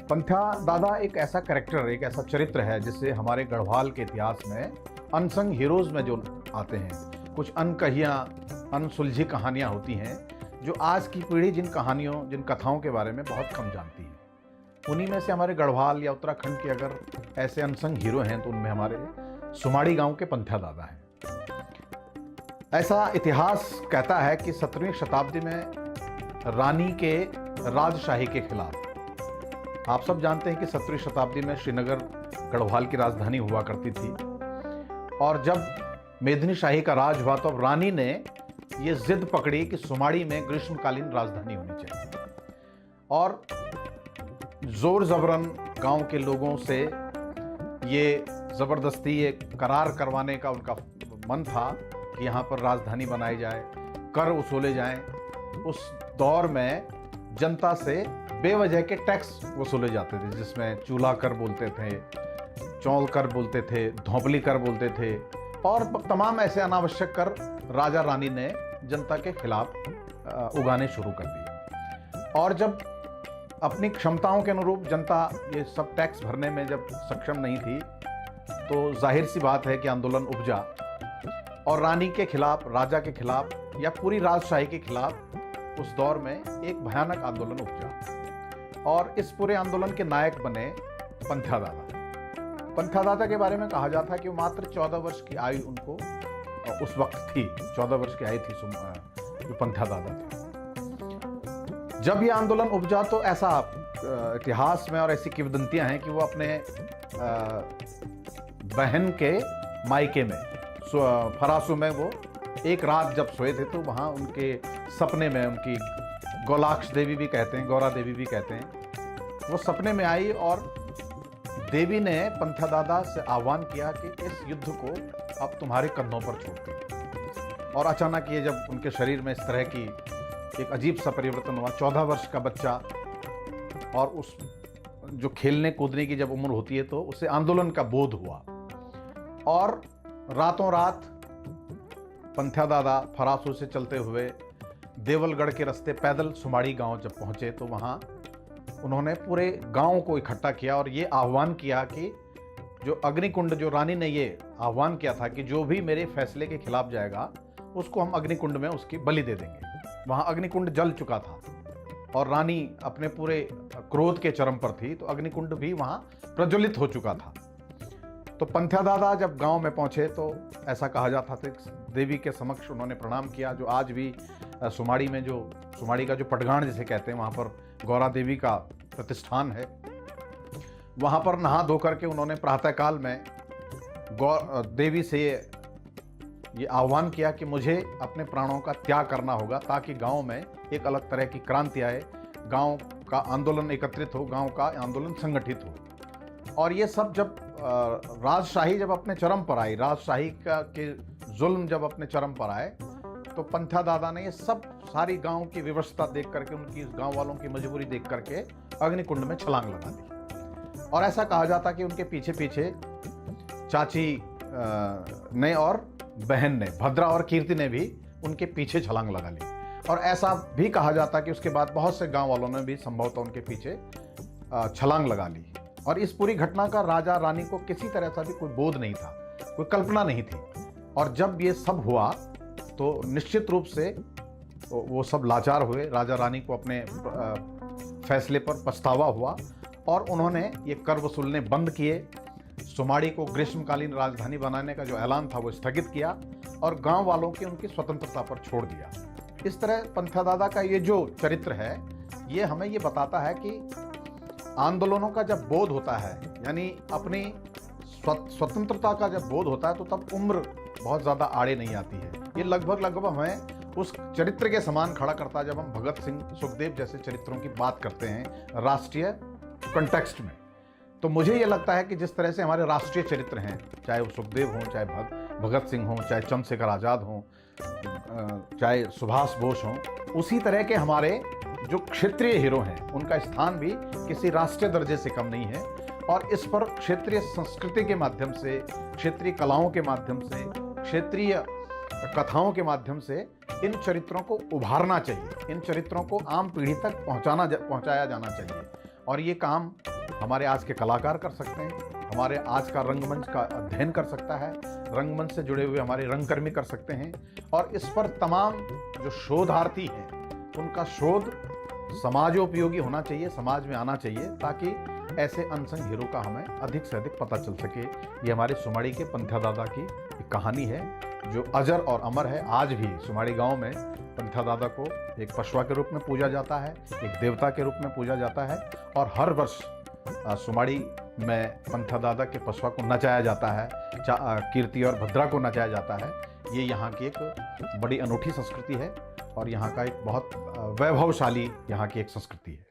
पंथ्या दादा एक ऐसा कैरेक्टर, एक ऐसा चरित्र है जिससे हमारे गढ़वाल के इतिहास में अनसंग हीरोज में जो आते हैं, कुछ अनसुलझी कहानियां होती हैं जो आज की पीढ़ी जिन कहानियों, जिन कथाओं के बारे में बहुत कम जानती है। उन्हीं में से हमारे गढ़वाल या उत्तराखंड के अगर ऐसे अनसंग हीरो हैं तो उनमें हमारे सुमाड़ी गांव के पंथ्या दादा हैं। ऐसा इतिहास कहता है कि 17वीं शताब्दी में रानी के राजशाही के खिलाफ, आप सब जानते हैं कि 17वीं शताब्दी में श्रीनगर गढ़वाल की राजधानी हुआ करती थी, और जब मेदिनी शाही का राज हुआ तो अब रानी ने ये जिद पकड़ी कि सुमाड़ी में ग्रीष्मकालीन राजधानी होनी चाहिए, और जोर जबरन गांव के लोगों से ये ज़बरदस्ती ये करार करवाने का उनका मन था कि यहाँ पर राजधानी बनाई जाए, कर वसूले जाएं। उस दौर में जनता से बेवजह के टैक्स वसूले जाते थे, जिसमें चूल्हा कर बोलते थे, चौल कर बोलते थे, धौपली कर बोलते थे, और तमाम ऐसे अनावश्यक कर राजा रानी ने जनता के खिलाफ उगाने शुरू कर दिए। और जब अपनी क्षमताओं के अनुरूप जनता ये सब टैक्स भरने में जब सक्षम नहीं थी तो जाहिर सी बात है कि आंदोलन उपजा, और रानी के खिलाफ, राजा के खिलाफ या पूरी राजशाही के खिलाफ उस दौर में एक भयानक आंदोलन उपजा, और इस पूरे आंदोलन के नायक बने पंथ्या दादा। पंथ्या दादा के बारे में कहा जाता है कि वो मात्र 14 वर्ष की आयु उनको उस वक्त थी, 14 वर्ष की आयु थी जो पंथ्या दादा थे। जब ये आंदोलन उपजा तो ऐसा इतिहास में और ऐसी किंवदंतियां हैं कि वो अपने बहन के मायके में फरासू में वो एक रात जब सोए थे तो वहाँ उनके सपने में, उनकी गौलाक्ष देवी भी कहते हैं, गौरा देवी भी कहते हैं, वो सपने में आई और देवी ने पंथ्या दादा से आह्वान किया कि इस युद्ध को अब तुम्हारे कंधों पर छोड़ते हैं। और अचानक ये जब उनके शरीर में इस तरह की एक अजीब सा परिवर्तन हुआ, 14 वर्ष का बच्चा, और उस जो खेलने कूदने की जब उम्र होती है तो उसे आंदोलन का बोध हुआ, और रातों रात पंथ्या दादा फरासू से चलते हुए देवलगढ़ के रास्ते पैदल सुमाड़ी गांव जब पहुंचे तो वहां उन्होंने पूरे गांव को इकट्ठा किया और ये आह्वान किया कि जो अग्निकुंड, जो रानी ने ये आह्वान किया था कि जो भी मेरे फैसले के खिलाफ जाएगा उसको हम अग्निकुंड में उसकी बलि दे देंगे। वहां अग्निकुंड जल चुका था और रानी अपने पूरे क्रोध के चरम पर थी, तो अग्निकुंड भी वहां प्रज्वलित हो चुका था। तो पंथ्या दादा जब गांव में पहुंचे तो ऐसा कहा जाता था कि देवी के समक्ष उन्होंने प्रणाम किया, जो आज भी सुमाड़ी में, जो सुमाड़ी का जो पटगाण जिसे कहते हैं, वहाँ पर गौरा देवी का प्रतिष्ठान है। वहाँ पर नहा धो करके उन्होंने प्रातःकाल में देवी से ये आह्वान किया कि मुझे अपने प्राणों का त्याग करना होगा ताकि गांव में एक अलग तरह की क्रांति आए, गांव का आंदोलन एकत्रित हो, गांव का आंदोलन संगठित हो। और ये सब जब राजशाही जब अपने चरम पर आई, राजशाही के जुल्म जब अपने चरम पर आए, तो पंथ्या दादा ने ये सब सारी गांव की व्यवस्था देख करके, उनकी गांव वालों की मजबूरी देख करके अग्निकुंड में छलांग लगा दी। और ऐसा कहा जाता कि उनके पीछे पीछे चाची ने और बहन ने, भद्रा और कीर्ति ने भी उनके पीछे छलांग लगा ली। और ऐसा भी कहा जाता कि उसके बाद बहुत से गांव वालों ने भी संभवतः उनके पीछे छलांग लगा ली। और इस पूरी घटना का राजा रानी को किसी तरह का भी कोई बोध नहीं था, कोई कल्पना नहीं थी। और जब ये सब हुआ तो निश्चित रूप से वो सब लाचार हुए। राजा रानी को अपने फैसले पर पछतावा हुआ और उन्होंने ये कर वसूलने बंद किए। सुमाड़ी को ग्रीष्मकालीन राजधानी बनाने का जो ऐलान था वो स्थगित किया और गांव वालों की उनकी स्वतंत्रता पर छोड़ दिया। इस तरह पंथ्या दादा का ये जो चरित्र है, ये हमें ये बताता है कि आंदोलनों का जब बोध होता है, यानी अपनी स्वतंत्रता का जब बोध होता है, तो तब उम्र बहुत ज़्यादा आड़े नहीं आती है। ये लगभग हमें उस चरित्र के समान खड़ा करता है जब हम भगत सिंह, सुखदेव जैसे चरित्रों की बात करते हैं राष्ट्रीय कंटेक्स्ट में। तो मुझे ये लगता है कि जिस तरह से हमारे राष्ट्रीय चरित्र हैं, चाहे वो सुखदेव हों, चाहे भगत सिंह हों, चाहे चंद्रशेखर आज़ाद हों, चाहे सुभाष बोस हों, उसी तरह के हमारे जो क्षेत्रीय हीरो हैं, उनका स्थान भी किसी राष्ट्रीय दर्जे से कम नहीं है। और इस पर क्षेत्रीय संस्कृति के माध्यम से, क्षेत्रीय कलाओं के माध्यम से, क्षेत्रीय कथाओं के माध्यम से इन चरित्रों को उभारना चाहिए, इन चरित्रों को आम पीढ़ी तक पहुंचाया जाना चाहिए। और ये काम हमारे आज के कलाकार कर सकते हैं, हमारे आज का रंगमंच का अध्ययन कर सकता है, रंगमंच से जुड़े हुए हमारे रंगकर्मी कर सकते हैं। और इस पर तमाम जो शोधार्थी हैं उनका शोध समाजोपयोगी होना चाहिए, समाज में आना चाहिए, ताकि ऐसे अनसंग हीरो का हमें अधिक से अधिक पता चल सके। ये हमारे सुमाड़ी के पंथा दादा की एक कहानी है जो अजर और अमर है। आज भी सुमाड़ी गांव में पंथा दादा को एक पशुआ के रूप में पूजा जाता है, एक देवता के रूप में पूजा जाता है। और हर वर्ष सुमाड़ी में पंथा दादा के पशुआ को नचाया जाता है, कीर्ति और भद्रा को नचाया जाता है। ये यहाँ की एक बड़ी अनूठी संस्कृति है और यहाँ का एक बहुत वैभवशाली यहाँ की एक संस्कृति है।